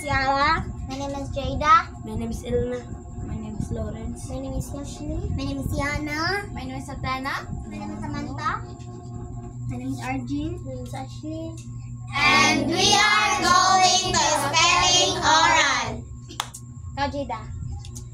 Yara. My name is Jada. My name is Ilna. My name is Lawrence. My name is Ashley. My name is Yana. My name is Atana. My name is Samantha. My name is Arjun. My name is Ashley. And we are going to spelling oral. Now, Jada.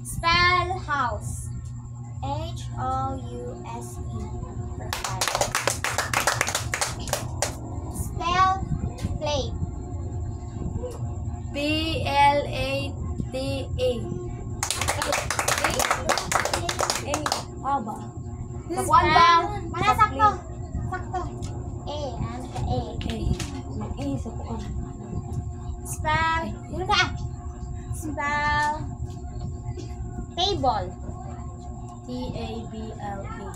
Spell house. H-O-U-S-E. Spell plate. P-L-A-T-A. Aba. Spell. Mana sakto? Sakto. A. Ano ka A? Mag-iisa po ka. Spell. Yun ka. Spell. Table. T-A-B-L-E.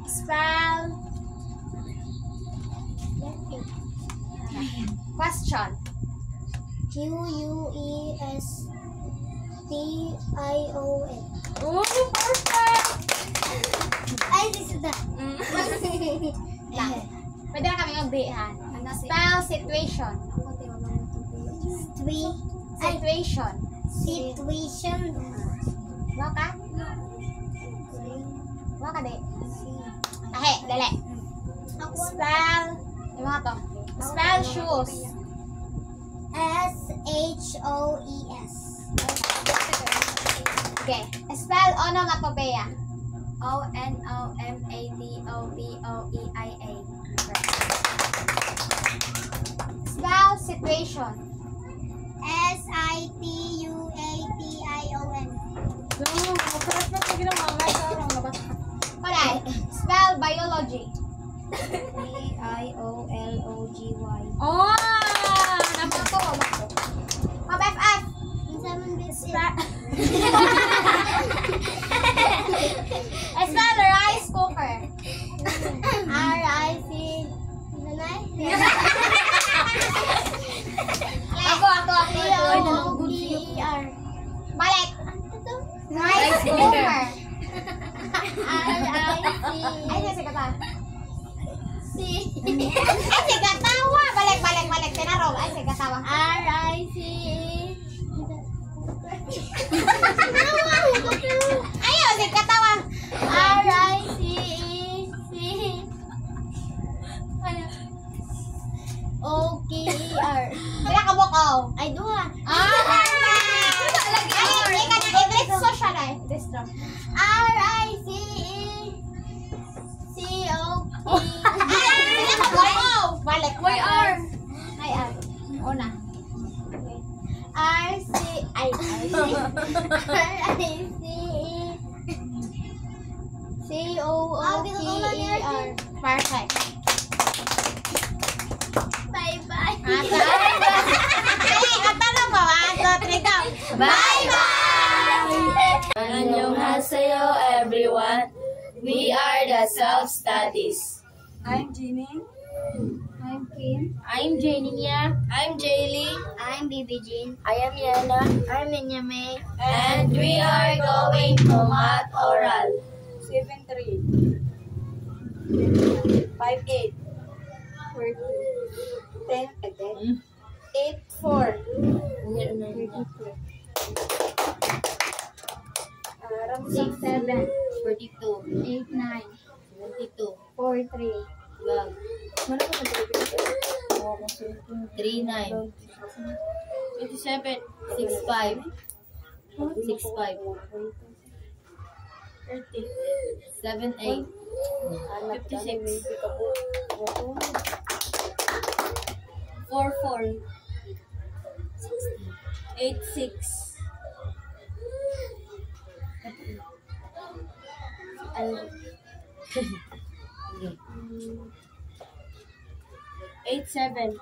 Spell. Question. Q-U-E-S-T-I-O-N. Oh, perfect! Ay, this is that. Pwede na kami mag-bihan. Spell situation. Situation. Situation. Waka? Waka di. Ahe, dali. Spell. Yung mga to. Spell shoes. S-H-O-E-S. Okay. Spell onomatopoeia. O-N-O-M-A-T-O-P-O-E-I-A. Spell situation. S-I-T-U-A-T-I-O-N. Alright. Spell biology. B-I-O-L-O-G-Y. Oh! Napato. Mab-F-F. Spell rice cooker. R-I-C. Ako. C-O-O-K-E-R. Balik. Rice cooker. R-I-C. Ay, sige ka. C. Ay, sige tawa. Balik. Tinarong. Ay, sige tawa. R-I-C-E. Ayaw, sige tawa. R-I-C-E-C-O-K-E-R. Bila ka bukaw? Ay, duha. Ay, ka na English social ay. R-I-C-E-C-O-K-E-R. Balik. May R. Ay, R. Una. C-O-O-K-E-R. Perfect. Bye-bye. Bye-bye! Annyeonghaseyo everyone. We are the Self-Studies. I'm Jeannie. I'm Kim. I'm Jania. I'm Jaylee. I'm Bibi Jean. I am Yana. I'm Minyame. And we are going to Math Oral. 7-3. 5-8. 10 again. 8-4. 6-7. 42. 8-9. 72. 4-3. 12. 39. 27. 65. 65. 30. 78. 56. 44. 86. 87.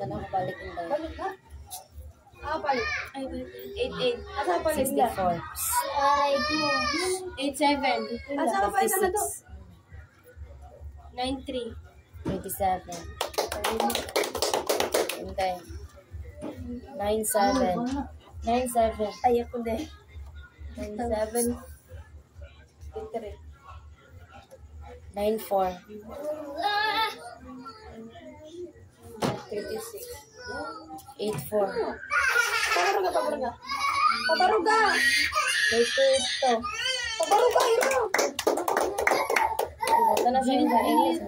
Tanong ko balik yung dahil. Balik ha? Balik. Ay, 88. Asa pa rin 64. Aray ko. 87. Asa pa rin na to? 93. 27. Hintay. 97. 97. Ay, ako din. 97. 53. 9-4. 8-4. Pabaruga. Ito. Pabaruga ito. Ito na siya sa English.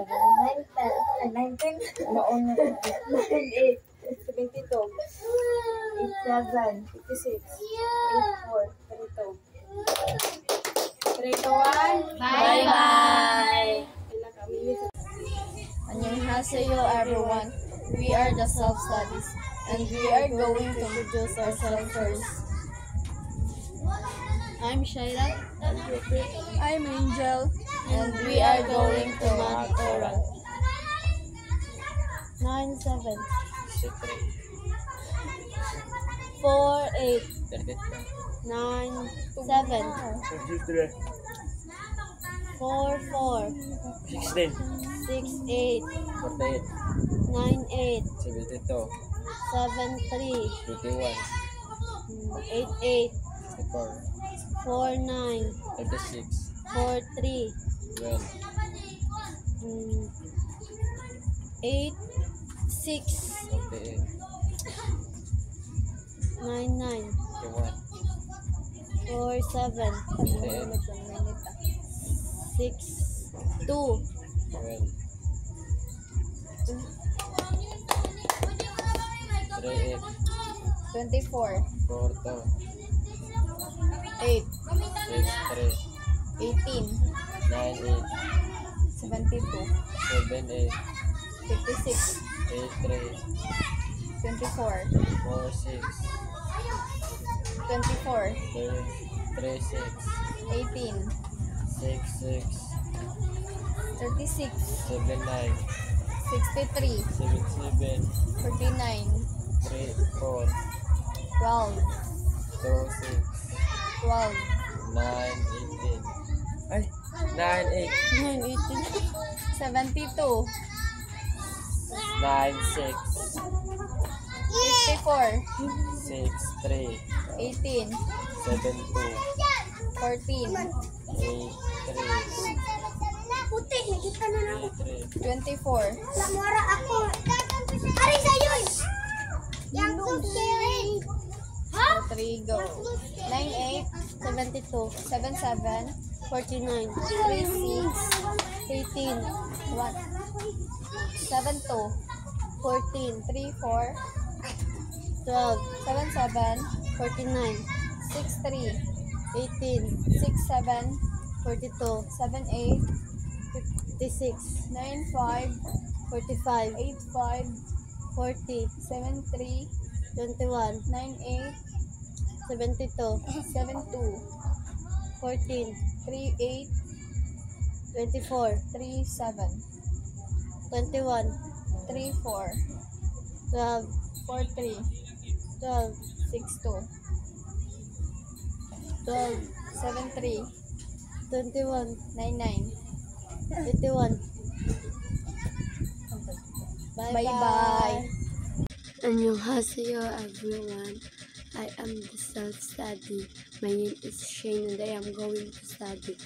19. Mauna. 9-8. 72. 8-7. 56. 8-4. 32. 3-1. Bye-bye. Annyeonghaseyo everyone. We are the self-studies and we are going to introduce ourselves first. I'm Shaira. I'm Angel. And we are going to math oral. 9-7. 4-8. 9-7. 4-4. 16, 6-8. 48, 9-8. 72, 7-3. 51, 8-8. 64, 4-9. 36, 4-3. 12, 8-6. 48, 9-9. 51, 4-7. 6-2. 12, 38, 24. 42, 8. 63, 18. 98, 72. 78, 56. 83, 24. 46, 24. 36, 18. 66, 36. 79, 63. 77, 49. 34, 12. 26, 12. 9, 18. Ay, 9, 8, 9, 18. 72. 9, 6, 54. 6, 3, 18. 7, 2, 14. 8, 3, Putih, nakita na na. 8, 3, 24. Lamora ako. Ari sa'yo. Yang sukirin. Ha? 3, go. 9, 8, 72, 7, 7, 49, 3, 6, 18, 1, 7, 2, 14, 3, 4, 12, 7, 7, 49, 6, 3, 18, 6, 7, 42, 7, 8, 56, 9, 5, 45, 8, 5, 40, 7, 3, 21, 9, 8, 72, 7, 2, 14, 3, 8, 24, 3, 7, 21, 3, 4, 12, 4, 3, 12, 6, 2, 12, 7, 3, 21, 9, 9, 81. Bye-bye. Annyeonghaseyo everyone. I am the self-study. My name is Shane and I am going to study.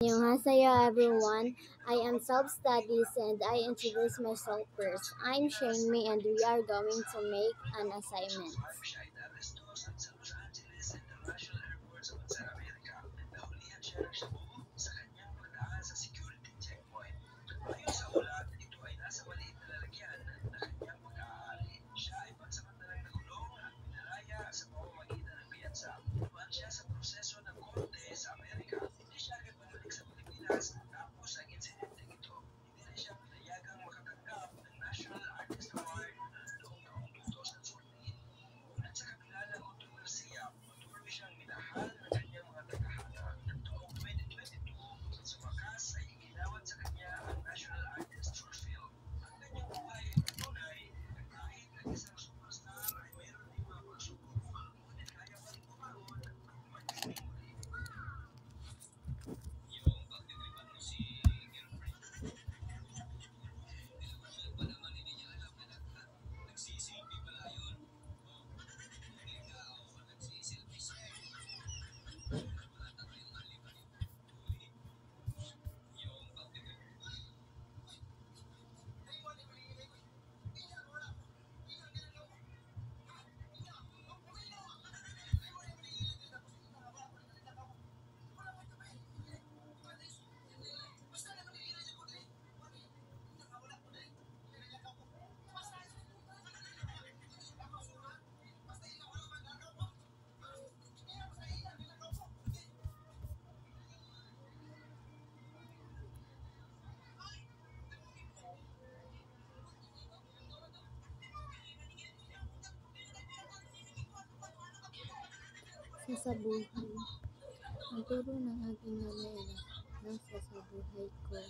Annyeonghaseyo everyone. I am self-studies and I introduce myself first. I'm Shane and we are going to make an assignment. Sasabuhay. Ang turo ng aking nanay nasa sa buhay ko.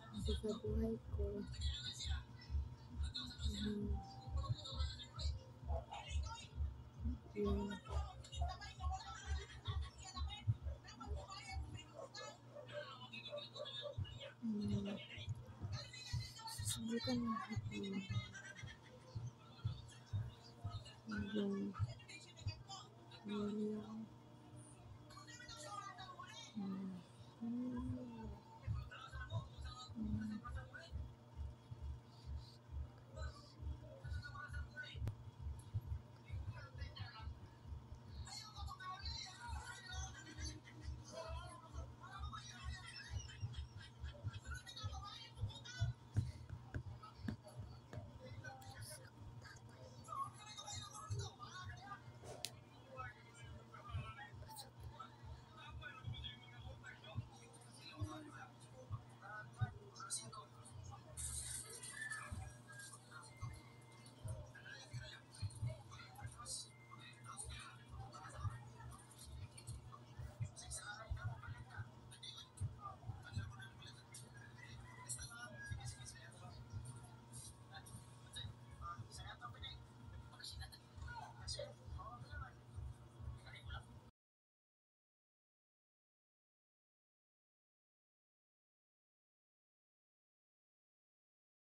Nasa sa buhay ko. Susubukan natin yung